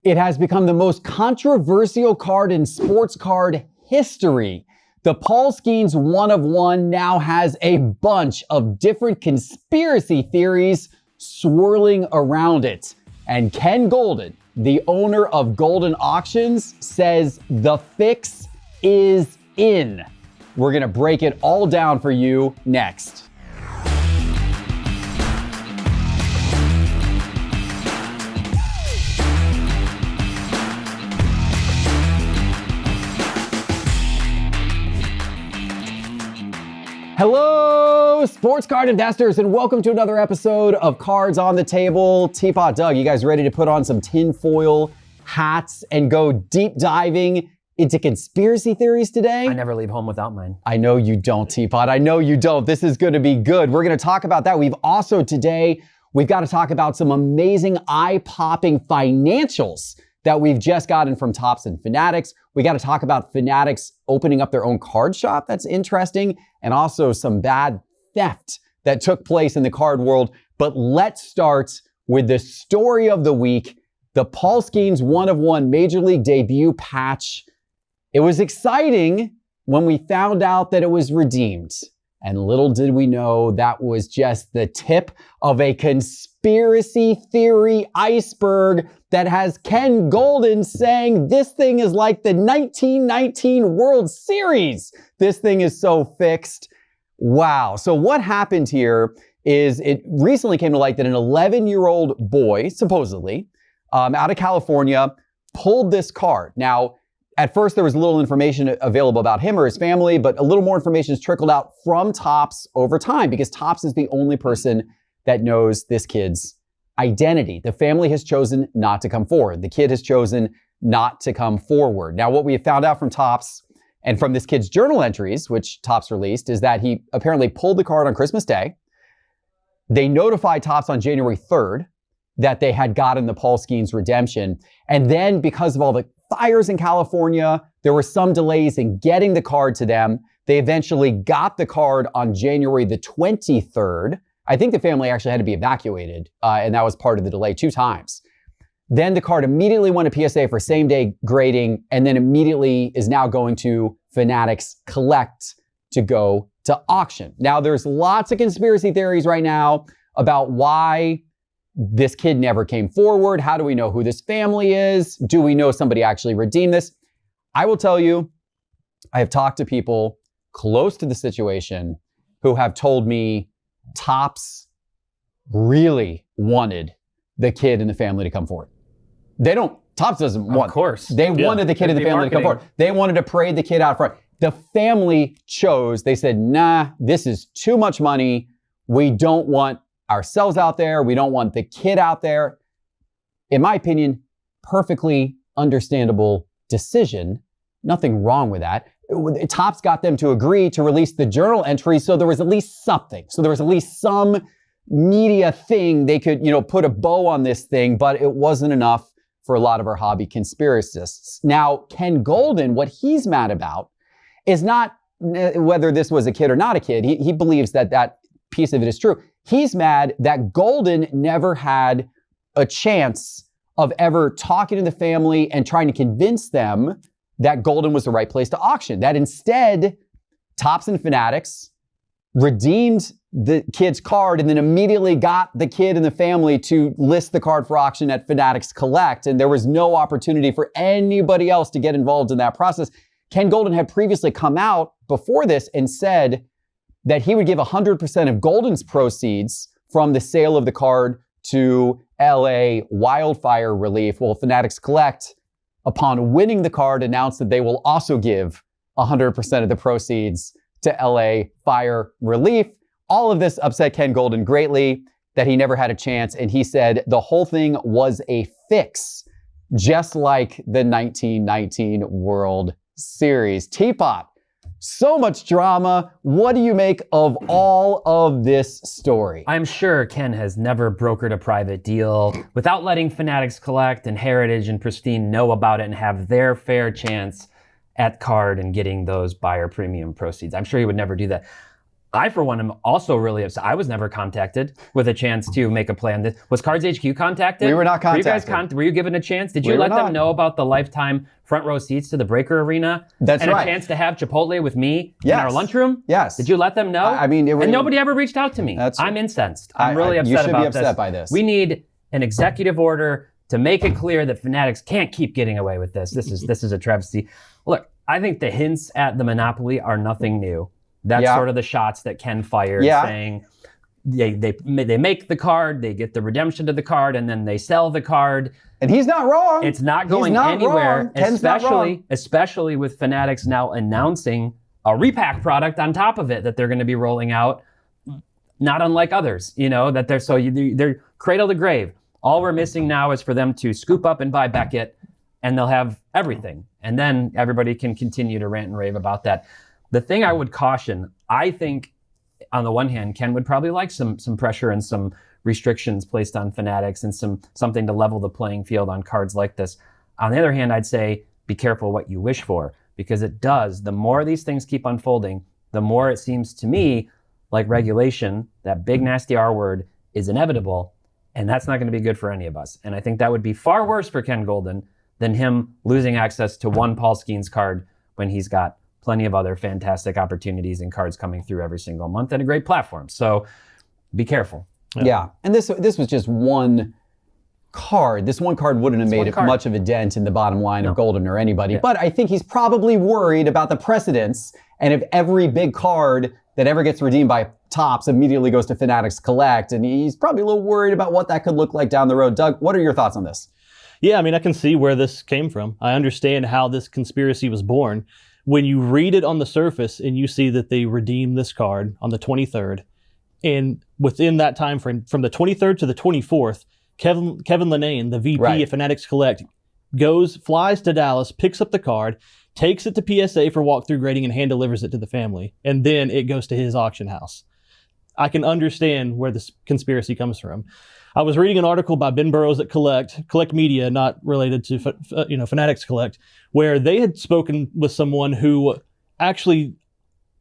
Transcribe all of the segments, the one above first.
It has become the most controversial card in sports card history. The Paul Skenes 1 of 1 now has a bunch of different conspiracy theories swirling around it. And Ken Goldin, the owner of Goldin Auctions, says the fix is in. We're gonna break it all down for you next. Hello, sports card investors, and welcome to another episode of Cards on the Table. Teapot Doug, you guys ready to put on some tinfoil hats and go deep diving into conspiracy theories today? I never leave home without mine. I know you don't, Teapot. I know you don't. This is going to be good. We're going to talk about that. We've got to talk about some amazing eye-popping financials that we've just gotten from Topps and Fanatics. We got to talk about Fanatics opening up their own card shop. That's interesting. And also some bad theft that took place in the card world. But let's start with the story of the week, the Paul Skenes 1 of 1 Major League debut patch. It was exciting when we found out that it was redeemed. And little did we know that was just the tip of a conspiracy theory iceberg that has Ken Goldin saying this thing is like the 1919 World Series. This thing is so fixed. Wow. So what happened here is it recently came to light that an 11-year-old boy, supposedly, out of California, pulled this card. Now, at first, there was little information available about him or his family, but a little more information has trickled out from Topps over time because Topps is the only person that knows this kid's identity. The family has chosen not to come forward. The kid has chosen not to come forward. Now, what we have found out from Topps and from this kid's journal entries, which Topps released, is that he apparently pulled the card on Christmas Day. They notified Topps on January 3rd that they had gotten the Paul Skenes redemption. And then because of all the fires in California, there were some delays in getting the card to them. They eventually got the card on January the 23rd. I think the family actually had to be evacuated, and that was part of the delay 2 times. Then the card immediately went to PSA for same-day grading, and then immediately is now going to Fanatics Collect to go to auction. Now, there's lots of conspiracy theories right now about why this kid never came forward. How do we know who this family is? Do we know somebody actually redeemed this? I will tell you, I have talked to people close to the situation who have told me Topps really wanted the kid and the family to come forward. Topps doesn't want. Of course. They wanted the kid and the family to come forward. They wanted to parade the kid out front. The family chose, they said, nah, this is too much money. We don't want ourselves out there. We don't want the kid out there. In my opinion, perfectly understandable decision. Nothing wrong with that. Topps got them to agree to release the journal entry, so there was at least something. So there was at least some media thing they could, put a bow on this thing, but it wasn't enough for a lot of our hobby conspiracists. Now, Ken Goldin, what he's mad about is not whether this was a kid or not a kid. He believes that piece of it is true. He's mad that Goldin never had a chance of ever talking to the family and trying to convince them that Goldin was the right place to auction. That instead, Topps and Fanatics redeemed the kid's card and then immediately got the kid and the family to list the card for auction at Fanatics Collect. And there was no opportunity for anybody else to get involved in that process. Ken Goldin had previously come out before this and said that he would give 100% of Goldin's proceeds from the sale of the card to LA wildfire relief. Well, Fanatics Collect, upon winning the card, announced that they will also give 100% of the proceeds to LA fire relief. All of this upset Ken Goldin greatly, that he never had a chance. And he said the whole thing was a fix, just like the 1919 World Series. Teapot, so much drama. What do you make of all of this story? I'm sure Ken has never brokered a private deal without letting Fanatics Collect and Heritage and Pristine know about it and have their fair chance at card and getting those buyer premium proceeds. I'm sure he would never do that. I, for one, am also really upset. I was never contacted with a chance to make a plan. Was Cards HQ contacted? We were not contacted. Were you given a chance? Did you let them know about the lifetime front row seats to the Breaker Arena? That's and right. And a chance to have Chipotle with me Yes. in our lunchroom? Yes. Did you let them know? I mean, and nobody ever reached out to me. I'm incensed. I'm really upset about this. You should be upset by this. We need an executive order to make it clear that Fanatics can't keep getting away with this. This is a travesty. Look, I think the hints at the monopoly are nothing new. That's sort of the shots that Ken fired, saying they make the card, they get the redemption to the card, and then they sell the card. And he's not wrong. It's not going anywhere, especially with Fanatics now announcing a repack product on top of it that they're going to be rolling out, not unlike others. That they're cradle to grave. All we're missing now is for them to scoop up and buy Beckett, and they'll have everything, and then everybody can continue to rant and rave about that. The thing I would caution, I think, on the one hand, Ken would probably like some pressure and some restrictions placed on Fanatics and something to level the playing field on cards like this. On the other hand, I'd say be careful what you wish for, because it does. The more these things keep unfolding, the more it seems to me like regulation, that big nasty R word, is inevitable, and that's not going to be good for any of us. And I think that would be far worse for Ken Goldin than him losing access to one Paul Skenes card when he's got plenty of other fantastic opportunities and cards coming through every single month and a great platform. So be careful. Yeah. And this was just one card. This one card wouldn't have made much of a dent in the bottom line of Goldin or anybody. Yeah. But I think he's probably worried about the precedents. And if every big card that ever gets redeemed by Topps immediately goes to Fanatics Collect, and he's probably a little worried about what that could look like down the road. Doug, what are your thoughts on this? Yeah, I mean, I can see where this came from. I understand how this conspiracy was born. When you read it on the surface and you see that they redeemed this card on the 23rd, and within that time frame, from the 23rd to the 24th, Kevin Lenane, the VP of Fanatics Collect, flies to Dallas, picks up the card, takes it to PSA for walkthrough grading, and hand delivers it to the family. And then it goes to his auction house. I can understand where this conspiracy comes from. I was reading an article by Ben Burrows at Collect Media, not related to Fanatics Collect, where they had spoken with someone who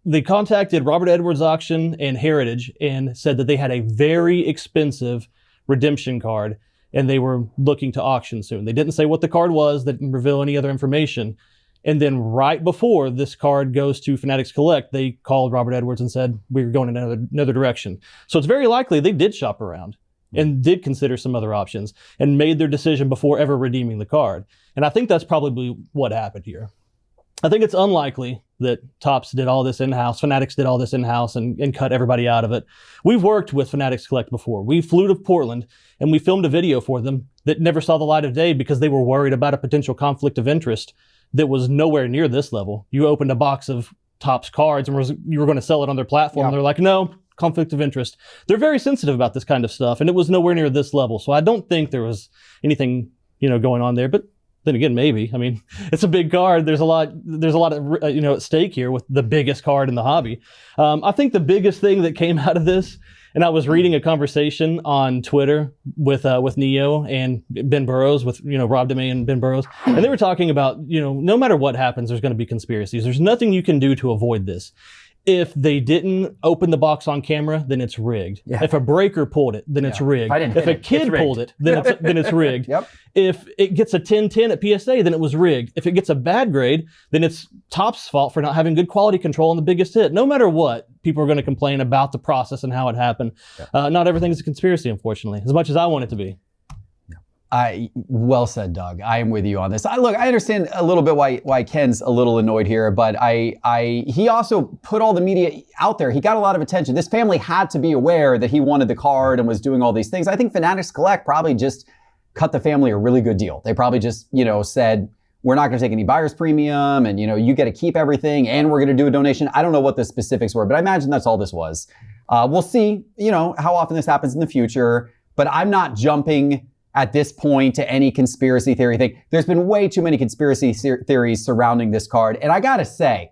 they contacted Robert Edwards Auction and Heritage and said that they had a very expensive redemption card and they were looking to auction soon. They didn't say what the card was, they didn't reveal any other information. And then right before this card goes to Fanatics Collect, they called Robert Edwards and said, we're going in another direction. So it's very likely they did shop around and did consider some other options and made their decision before ever redeeming the card. And I think that's probably what happened here. I think it's unlikely that Topps did all this in-house, Fanatics did all this in-house and cut everybody out of it. We've worked with Fanatics Collect before. We flew to Portland and we filmed a video for them that never saw the light of day because they were worried about a potential conflict of interest that was nowhere near this level. You opened a box of Topps cards and you were going to sell it on their platform. Yeah. They're like, no, conflict of interest. They're very sensitive about this kind of stuff, and it was nowhere near this level. So I don't think there was anything, going on there. But then again, maybe. I mean, it's a big card. There's a lot of at stake here with the biggest card in the hobby. I think the biggest thing that came out of this, and I was reading a conversation on Twitter with Neo and Ben Burrows, with Rob DeMay and Ben Burrows, and they were talking about no matter what happens, there's going to be conspiracies. There's nothing you can do to avoid this. If they didn't open the box on camera, then it's rigged. Yeah. If a breaker pulled it, then it's rigged. If a kid pulled it, then it's rigged. Yep. If it gets a 10-10 at PSA, then it was rigged. If it gets a bad grade, then it's Topps' fault for not having good quality control on the biggest hit. No matter what, people are going to complain about the process and how it happened. Yeah. Not everything is a conspiracy, unfortunately, as much as I want it to be. Well said, Doug. I am with you on this. I understand a little bit why Ken's a little annoyed here, but he also put all the media out there. He got a lot of attention. This family had to be aware that he wanted the card and was doing all these things. I think Fanatics Collect probably just cut the family a really good deal. They probably just, said, we're not going to take any buyer's premium, and you get to keep everything, and we're going to do a donation. I don't know what the specifics were, but I imagine that's all this was. We'll see, how often this happens in the future, but I'm not jumping at this point to any conspiracy theory thing. There's been way too many conspiracy theories surrounding this card. And I gotta say,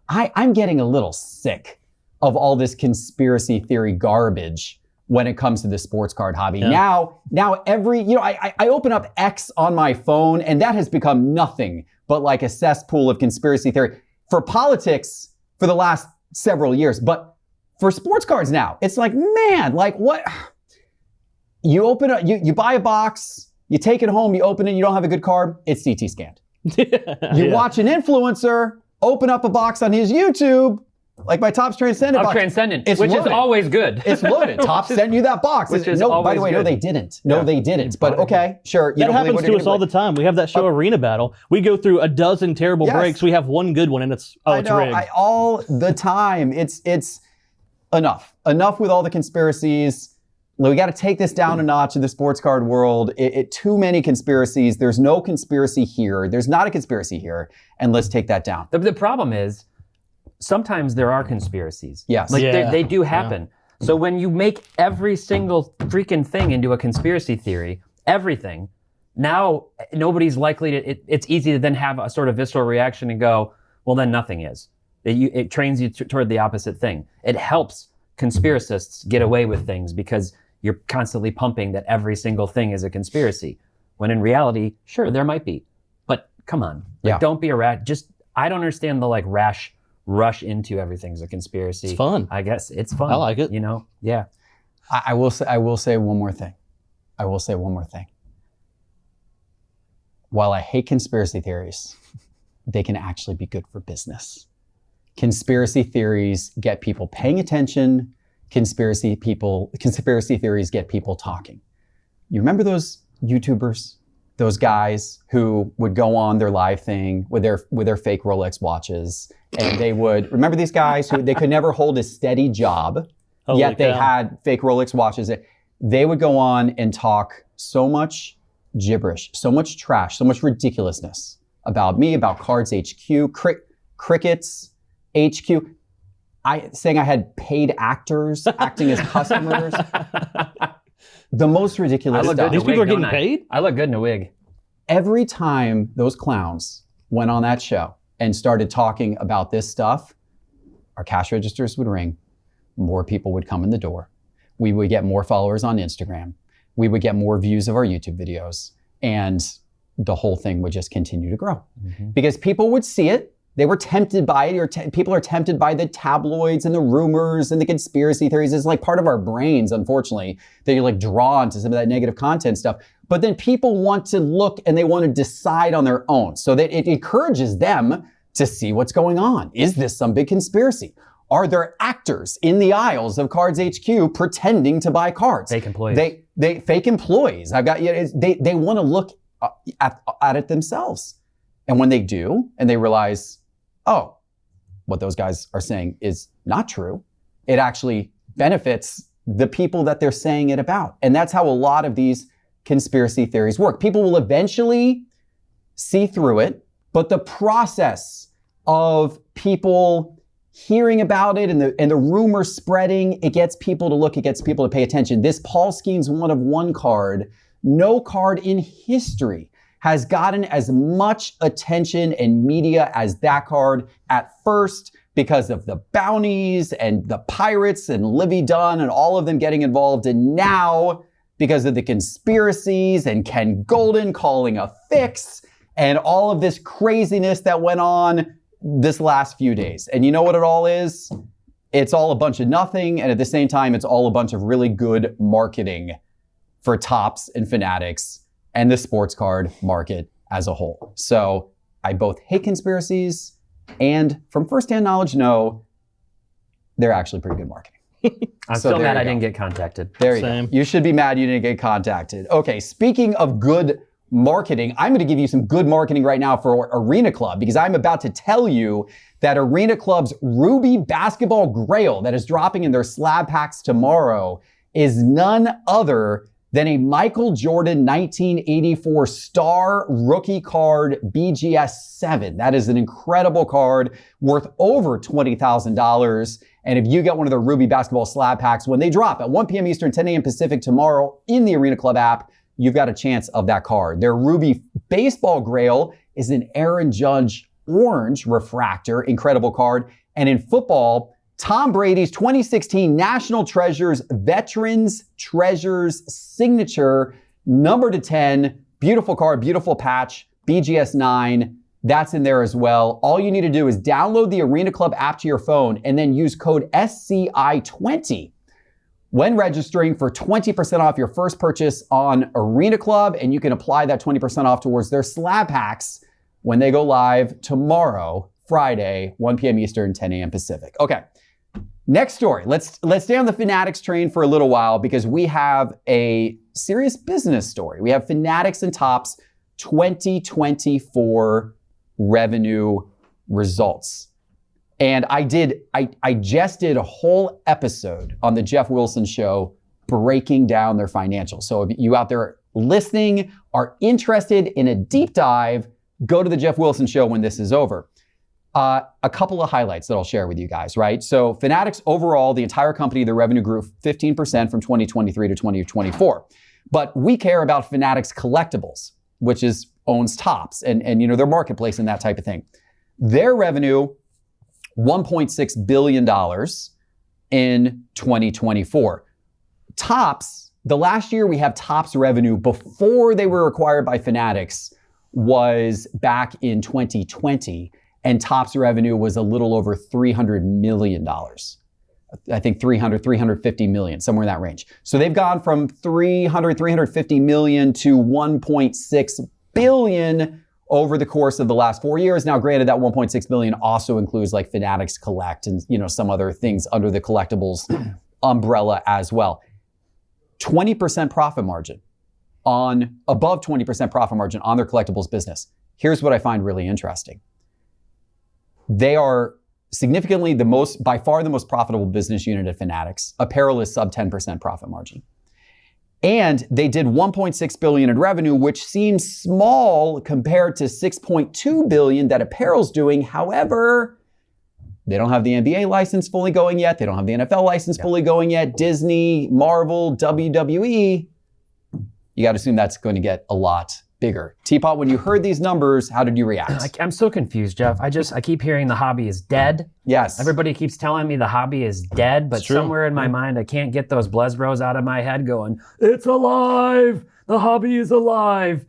I'm getting a little sick of all this conspiracy theory garbage when it comes to the sports card hobby. Yeah. Now every, I open up X on my phone and that has become nothing but like a cesspool of conspiracy theory for politics for the last several years. But for sports cards now. It's like, man, like what? You open up, you buy a box, you take it home, you open it, you don't have a good card, it's CT scanned. You watch an influencer open up a box on his YouTube, like my Topps Transcendent box. Transcendent, it's which loaded. is always good. It's loaded. Topps sent you that box. Which is no, by the way, good. no, they didn't. No, they didn't. But okay, sure. That happens to us all the time. We have that show Arena Battle. We go through a dozen terrible breaks. We have one good one, and it's rigged. All the time. It's enough. Enough with all the conspiracies. We got to take this down a notch in the sports card world. Too many conspiracies. There's no conspiracy here. There's not a conspiracy here. And let's take that down. The problem is, sometimes there are conspiracies. Yes. Like they do happen. Yeah. So when you make every single freaking thing into a conspiracy theory, everything, now nobody's likely to, it's easy to then have a sort of visceral reaction and go, well, then nothing is. It trains you toward the opposite thing. It helps conspiracists get away with things because you're constantly pumping that every single thing is a conspiracy. When in reality, sure, there might be. But come on. Don't be a rat. I don't understand the rash rush into everything's a conspiracy. It's fun. I guess it's fun. I like it. Yeah. I will say one more thing. While I hate conspiracy theories, they can actually be good for business. Conspiracy theories get people paying attention. Conspiracy theories get people talking. You remember those YouTubers, those guys who would go on their live thing with their fake Rolex watches, and they would remember these guys who they could never hold a steady job, yet they had fake Rolex watches. They would go on and talk so much gibberish, so much trash, so much ridiculousness about me, about Cards HQ, Crickets HQ. Saying I had paid actors acting as customers. The most ridiculous stuff. These people are getting paid? I look good in a wig. Every time those clowns went on that show and started talking about this stuff, our cash registers would ring. More people would come in the door. We would get more followers on Instagram. We would get more views of our YouTube videos. And the whole thing would just continue to grow. Mm-hmm. Because people would see it. They were tempted by it, or people are tempted by the tabloids and the rumors and the conspiracy theories. It's like part of our brains, unfortunately, that you're drawn to some of that negative content stuff. But then people want to look and they want to decide on their own. So that it encourages them to see what's going on. Is this some big conspiracy? Are there actors in the aisles of Cards HQ pretending to buy cards? Fake employees. They fake employees. They want to look at it themselves. And when they do, and they realize, oh, what those guys are saying is not true, it actually benefits the people that they're saying it about. And that's how a lot of these conspiracy theories work. People will eventually see through it, but the process of people hearing about it and the rumor spreading, it gets people to look, it gets people to pay attention. This Paul Skenes 1-of-1 card, no card in history has gotten as much attention and media as that card at first because of the bounties and the Pirates and Livy Dunn and all of them getting involved. And now, because of the conspiracies and Ken Goldin calling a fix and all of this craziness that went on this last few days. And you know what it all is? It's all a bunch of nothing. And at the same time, it's all a bunch of really good marketing for Topps and Fanatics and the sports card market as a whole. So I both hate conspiracies and from firsthand knowledge know they're actually pretty good marketing. I'm still mad I didn't get contacted. There you go. You should be mad you didn't get contacted. Okay, speaking of good marketing, I'm going to give you some good marketing right now for Arena Club because I'm about to tell you that Arena Club's Ruby Basketball Grail that is dropping in their slab packs tomorrow is none other than a Michael Jordan 1984 star rookie card BGS 7. That is an incredible card worth over $20,000. And if you get one of the Ruby Basketball slab packs when they drop at 1 p.m. Eastern, 10 a.m. Pacific tomorrow in the Arena Club app, you've got a chance of that card. Their Ruby Baseball Grail is an Aaron Judge orange refractor, incredible card. And in football, Tom Brady's 2016 National Treasures Veterans Treasures Signature, number to 10. Beautiful card, beautiful patch, BGS 9. That's in there as well. All you need to do is download the Arena Club app to your phone and then use code SCI20 when registering for 20% off your first purchase on Arena Club. And you can apply that 20% off towards their slab packs when they go live tomorrow, Friday, 1 p.m. Eastern, 10 a.m. Pacific. Okay. Next story. Let's stay on the Fanatics train for a little while because we have a serious business story. We have Fanatics and Topps 2024 revenue results. And I just did a whole episode on the Jeff Wilson Show breaking down their financials. So if you out there listening are interested in a deep dive, go to the Jeff Wilson Show when this is over. A couple of highlights that I'll share with you guys, right? So Fanatics overall, the entire company, the revenue grew 15% from 2023 to 2024. But we care about Fanatics Collectibles, which owns Topps and their marketplace and that type of thing. Their revenue, $1.6 billion in 2024. Topps, the last year we have Topps revenue before they were acquired by Fanatics was back in 2020. And Topps revenue was a little over $300 million. I think 350 million, somewhere in that range. So they've gone from 350 million to 1.6 billion over the course of the last 4 years. Now, granted, that 1.6 billion also includes like Fanatics Collect and some other things under the collectibles umbrella as well. 20% profit margin above 20% profit margin on their collectibles business. Here's what I find really interesting. They are significantly by far the most profitable business unit at Fanatics. Apparel is sub 10% profit margin. And they did 1.6 billion in revenue, which seems small compared to 6.2 billion that apparel's doing. However, they don't have the NBA license fully going yet. They don't have the NFL license fully going yet. Disney, Marvel, WWE, you got to assume that's going to get a lot bigger. Teapot, when you heard these numbers, how did you react? I'm so confused, Jeff. I keep hearing the hobby is dead. Yes. Everybody keeps telling me the hobby is dead, but somewhere in my mind, I can't get those Blesbros out of my head going, it's alive! The hobby is alive!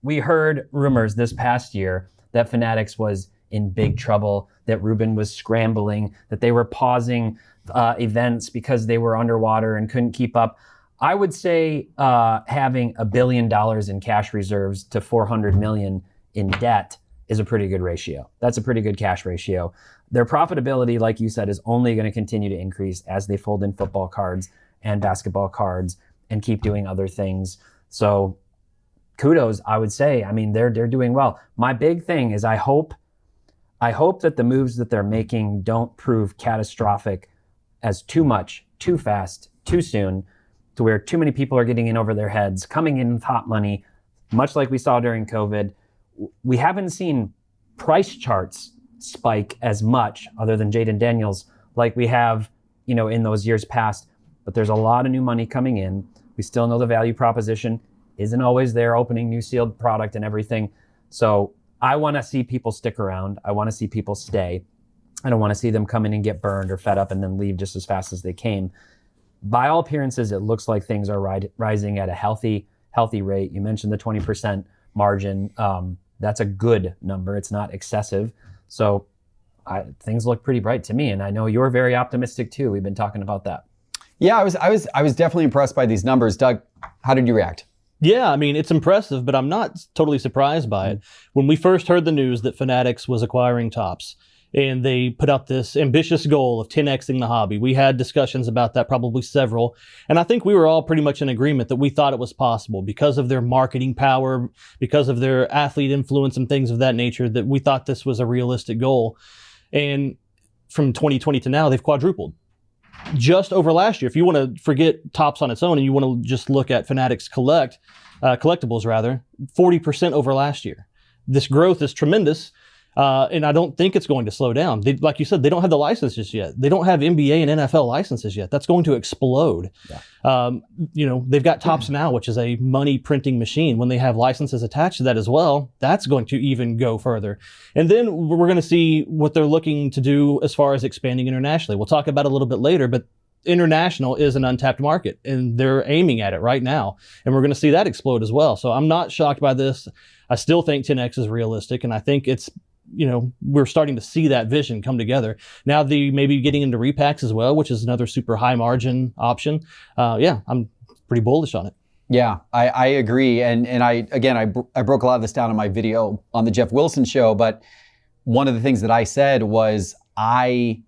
We heard rumors this past year that Fanatics was in big trouble, that Ruben was scrambling, that they were pausing events because they were underwater and couldn't keep up. I would say having $1 billion in cash reserves to $400 million in debt is a pretty good ratio. That's a pretty good cash ratio. Their profitability, like you said, is only going to continue to increase as they fold in football cards and basketball cards and keep doing other things. So kudos, I would say. I mean, they're doing well. My big thing is I hope that the moves that they're making don't prove catastrophic as too much, too fast, too soon, to where too many people are getting in over their heads, coming in with hot money, much like we saw during COVID. We haven't seen price charts spike as much, other than Jaden Daniels, like we have, in those years past. But there's a lot of new money coming in. We still know the value proposition isn't always there, opening new sealed product and everything. So I want to see people stick around. I want to see people stay. I don't want to see them come in and get burned or fed up and then leave just as fast as they came. By all appearances, it looks like things are rising at a healthy rate. You mentioned the 20% margin. That's a good number. It's not excessive. So things look pretty bright to me. And I know you're very optimistic too. We've been talking about that. Yeah, I was definitely impressed by these numbers. Doug, how did you react? Yeah, I mean, it's impressive, but I'm not totally surprised by it. When we first heard the news that Fanatics was acquiring Topps, and they put out this ambitious goal of 10xing the hobby. We had discussions about that, probably several. And I think we were all pretty much in agreement that we thought it was possible because of their marketing power, because of their athlete influence and things of that nature, that we thought this was a realistic goal. And from 2020 to now, they've quadrupled. Just over last year, if you want to forget Topps on its own and you want to just look at Fanatics collectibles rather, 40% over last year. This growth is tremendous. And I don't think it's going to slow down. Like you said, they don't have the licenses yet. They don't have NBA and NFL licenses yet. That's going to explode. Yeah. They've got Topps Now, which is a money printing machine. When they have licenses attached to that as well, that's going to even go further. And then we're going to see what they're looking to do as far as expanding internationally. We'll talk about it a little bit later, but international is an untapped market, and they're aiming at it right now. And we're going to see that explode as well. So I'm not shocked by this. I still think 10X is realistic, and I think it's, we're starting to see that vision come together. Now maybe getting into repacks as well, which is another super high margin option. I'm pretty bullish on it. Yeah, I agree. And I broke a lot of this down in my video on the Jeff Wilson show, but one of the things that I said was I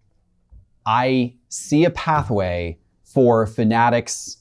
see a pathway for Fanatics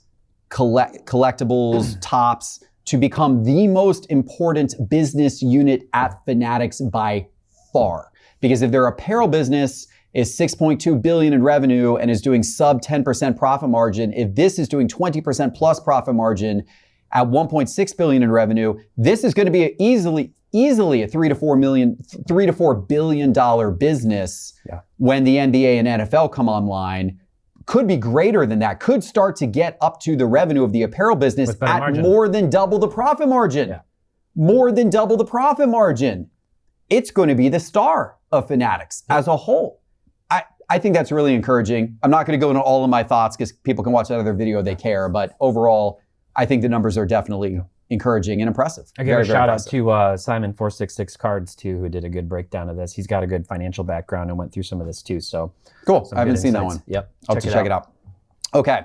collectibles, tops, to become the most important business unit at Fanatics by far. Because if their apparel business is $6.2 billion in revenue and is doing sub 10% profit margin, if this is doing 20% plus profit margin at $1.6 billion in revenue, this is going to be easily a $3 to $4 billion business when the NBA and NFL come online. Could be greater than that, could start to get up to the revenue of the apparel business at margin. More than double the profit margin. Yeah. More than double the profit margin. It's going to be the star of Fanatics as a whole. I think that's really encouraging. I'm not going to go into all of my thoughts because people can watch that other video if they care, but overall, I think the numbers are definitely encouraging and impressive. I give a shout out to Simon 466 Cards too, who did a good breakdown of this. He's got a good financial background and went through some of this too. So cool. I haven't seen that one. Yep. I'll have to check it out. Okay.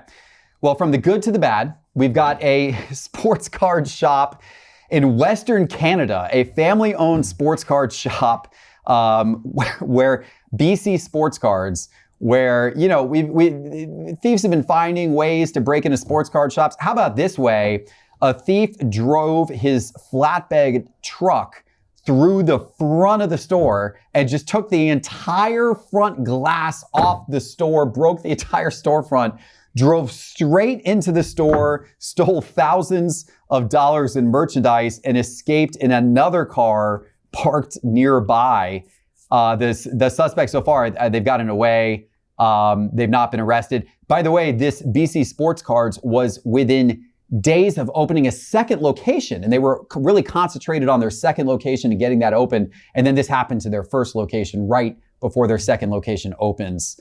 Well, from the good to the bad, we've got a sports card shop in Western Canada, a family-owned sports card shop where BC Sports Cards, where, thieves have been finding ways to break into sports card shops. How about this way? A thief drove his flatbed truck through the front of the store and just took the entire front glass off the store, broke the entire storefront, drove straight into the store, stole thousands of dollars in merchandise, and escaped in another car parked nearby. The suspect so far, they've gotten away. They've not been arrested. By the way, this BC Sports Cards was within days of opening a second location, and they were really concentrated on their second location and getting that open. And then this happened to their first location right before their second location opens.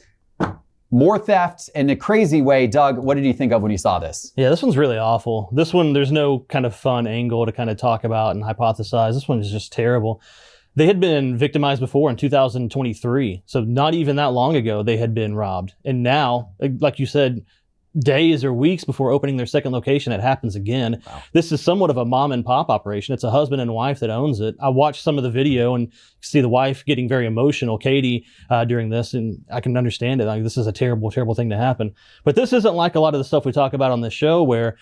More theft in a crazy way. Doug, what did you think of when you saw this? Yeah, this one's really awful. This one, there's no kind of fun angle to kind of talk about and hypothesize. This one is just terrible. They had been victimized before in 2023. So not even that long ago, they had been robbed. And now, like you said, days or weeks before opening their second location, it happens again. Wow. This is somewhat of a mom and pop operation. It's a husband and wife that owns it. I watched some of the video and see the wife getting very emotional, Katie, during this, and I can understand it. Like, this is a terrible, terrible thing to happen. But this isn't like a lot of the stuff we talk about on this show where,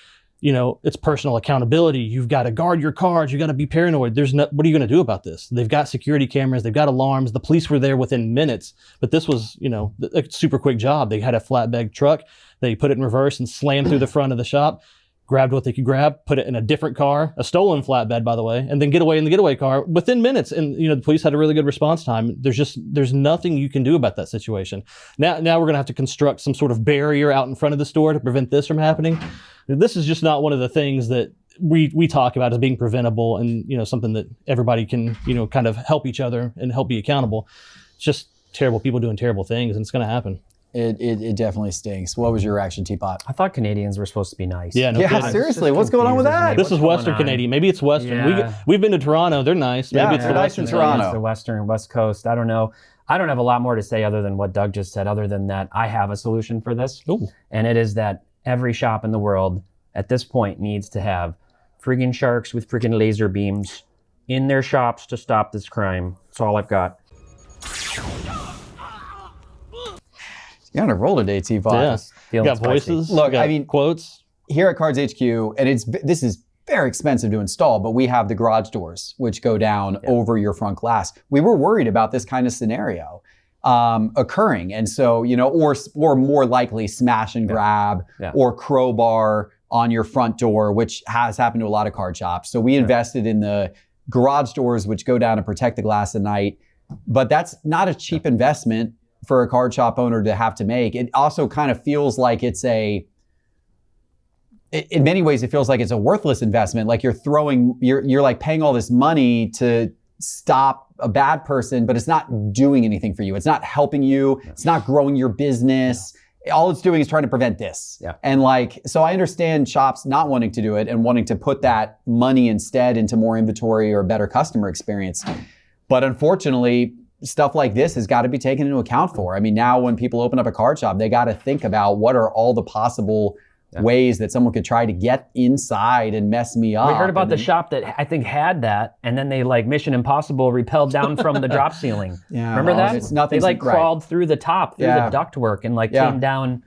it's personal accountability. You've got to guard your cards. You got to be paranoid. What are you going to do about this? They've got security cameras. They've got alarms. The police were there within minutes. But this was, a super quick job. They had a flatbed truck. They put it in reverse and slammed through the front of the shop, grabbed what they could grab, put it in a different car, a stolen flatbed, by the way, and then get away in the getaway car within minutes. And, the police had a really good response time. There's nothing you can do about that situation. Now we're going to have to construct some sort of barrier out in front of the store to prevent this from happening. This is just not one of the things that we talk about as being preventable and, something that everybody can, kind of help each other and help be accountable. It's just terrible people doing terrible things, and it's going to happen. It definitely stinks. What was your reaction, Teapot? I thought Canadians were supposed to be nice. Yeah, seriously. What's going on with that? This is Western Canadian. Maybe it's Western. Yeah. We've been to Toronto. They're nice. Maybe it's they're nice in Toronto. It's the Western West Coast. I don't know. I don't have a lot more to say other than what Doug just said, other than that I have a solution for this. Ooh. And it is that every shop in the world at this point needs to have friggin' sharks with friggin' laser beams in their shops to stop this crime. That's all I've got. You're on a roll today, Teapot. Yeah. You got voices. Look, I mean, quotes. Here at Cards HQ, and this is very expensive to install, but we have the garage doors, which go down over your front glass. We were worried about this kind of scenario occurring. And so, or more likely smash and grab or crowbar on your front door, which has happened to a lot of card shops. So we invested in the garage doors, which go down and protect the glass at night. But that's not a cheap investment for a card shop owner to have to make. It also kind of feels like in many ways, it feels like it's a worthless investment. Like you're like paying all this money to stop a bad person, but it's not doing anything for you. It's not helping you. It's not growing your business. all it's doing is trying to prevent this. Yeah. And like, so I understand shops not wanting to do it and wanting to put that money instead into more inventory or a better customer experience. But unfortunately, stuff like this has got to be taken into account for. I mean, now when people open up a card shop, they got to think about what are all the possible ways that someone could try to get inside and mess me up. We heard about the shop that I think had that, and then they like Mission Impossible repelled down from the drop ceiling. Yeah, remember that? It's nothing. They like crawled through the top, through the ductwork, and like came down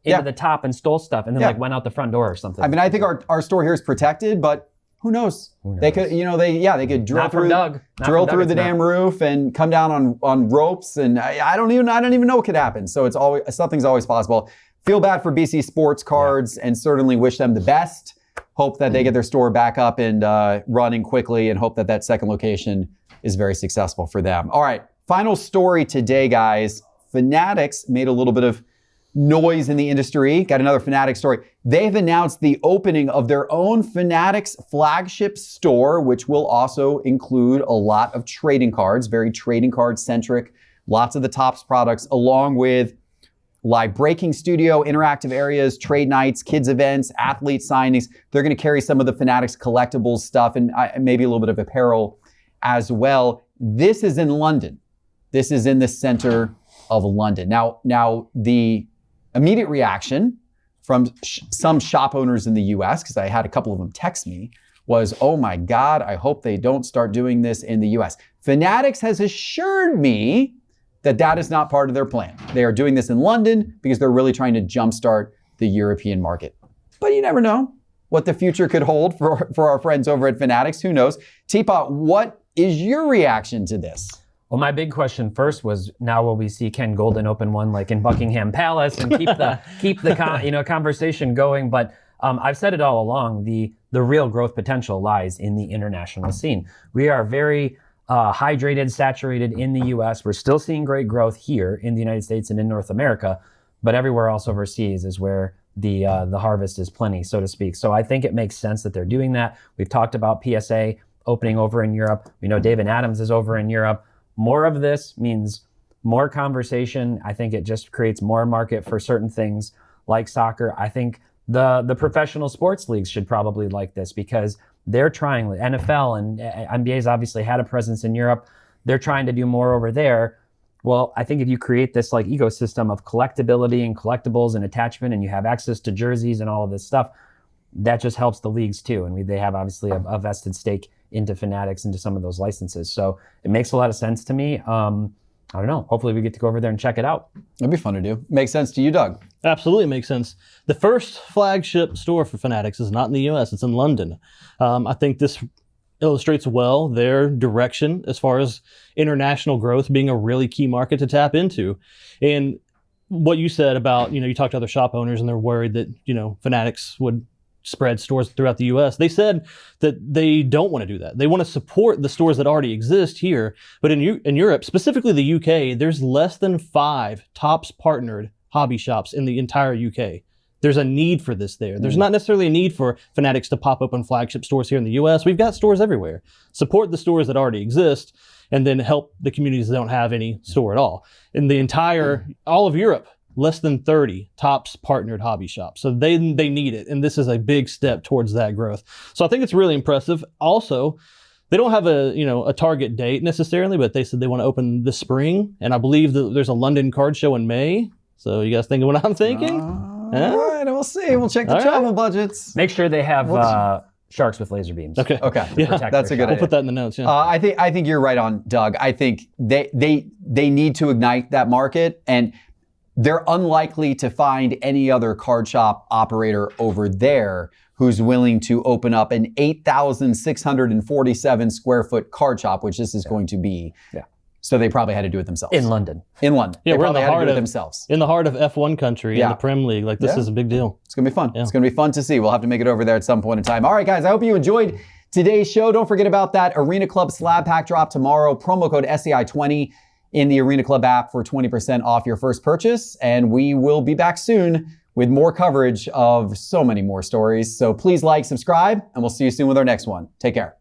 into the top and stole stuff, and then like went out the front door or something. I mean, I think our store here is protected, but who knows? They could, they could drill through the damn roof and come down on ropes, and I don't even know what could happen. So something's always possible. Feel bad for BC Sports Cards and certainly wish them the best. Hope that they get their store back up and running quickly, and hope that second location is very successful for them. All right, final story today, guys. Fanatics made a little bit of noise in the industry. Got another Fanatics story. They've announced the opening of their own Fanatics flagship store, which will also include a lot of trading cards, very trading card centric, lots of the Topps products, along with live breaking studio, interactive areas, trade nights, kids events, athlete signings. They're going to carry some of the Fanatics collectibles stuff and maybe a little bit of apparel as well. This is in London. This is in the center of London. Now the immediate reaction from some shop owners in the US, because I had a couple of them text me, was, oh my God, I hope they don't start doing this in the US. Fanatics has assured me that is not part of their plan. They are doing this in London because they're really trying to jumpstart the European market. But you never know what the future could hold for our friends over at Fanatics. Who knows? Teapot, what is your reaction to this? Well, my big question first was, now will we see Ken Goldin open one like in Buckingham Palace and keep the conversation going? But I've said it all along. The real growth potential lies in the international scene. We are very hydrated, saturated in the U.S. We're still seeing great growth here in the United States and in North America, but everywhere else overseas is where the harvest is plenty, so to speak. So I think it makes sense that they're doing that. We've talked about PSA opening over in Europe. We know David Adams is over in Europe. More of this means more conversation. I think it just creates more market for certain things like soccer. I think the professional sports leagues should probably like this because they're trying. NFL and NBA's obviously had a presence in Europe. They're trying to do more over there. Well, I think if you create this like ecosystem of collectability and collectibles and attachment, and you have access to jerseys and all of this stuff, that just helps the leagues too. And they have obviously a vested stake into Fanatics, into some of those licenses. So it makes a lot of sense to me. I don't know. Hopefully we get to go over there and check it out. It'd be fun to do. Makes sense to you, Doug? Absolutely makes sense. The first flagship store for Fanatics is not in the U.S. It's in London. I think this illustrates well their direction as far as international growth being a really key market to tap into. And what you said about, you talk to other shop owners and they're worried that, Fanatics would spread stores throughout the U.S. They said that they don't want to do that. They want to support the stores that already exist here. But in Europe, specifically the UK, there's less than 5 Topps partnered hobby shops in the entire UK. There's a need for this there. There's not necessarily a need for Fanatics to pop open flagship stores here in the U.S. We've got stores everywhere. Support the stores that already exist and then help the communities that don't have any store at all. In the all of Europe, less than 30 Topps partnered hobby shops. So they need it. And this is a big step towards that growth. So I think it's really impressive. Also, they don't have a target date necessarily, but they said they want to open this spring. And I believe that there's a London card show in May. So you guys thinking what I'm thinking? All right, we'll see. We'll check the travel budgets. Make sure they have sharks with laser beams. Okay. Yeah, that's a good idea. We'll put that in the notes. Yeah. I think you're right on, Doug. I think they need to ignite that market, and they're unlikely to find any other card shop operator over there who's willing to open up an 8,647 square foot card shop, which this is going to be. Yeah. So they probably had to do it themselves. In London. Yeah, they we're probably had to do it of themselves. In the heart of F1 country, in the Prem League. Like, this is a big deal. It's going to be fun. Yeah. It's going to be fun to see. We'll have to make it over there at some point in time. All right, guys, I hope you enjoyed today's show. Don't forget about that Arena Club slab pack drop tomorrow. Promo code SEI20 in the Arena Club app for 20% off your first purchase. And we will be back soon with more coverage of so many more stories. So please like, subscribe, and we'll see you soon with our next one. Take care.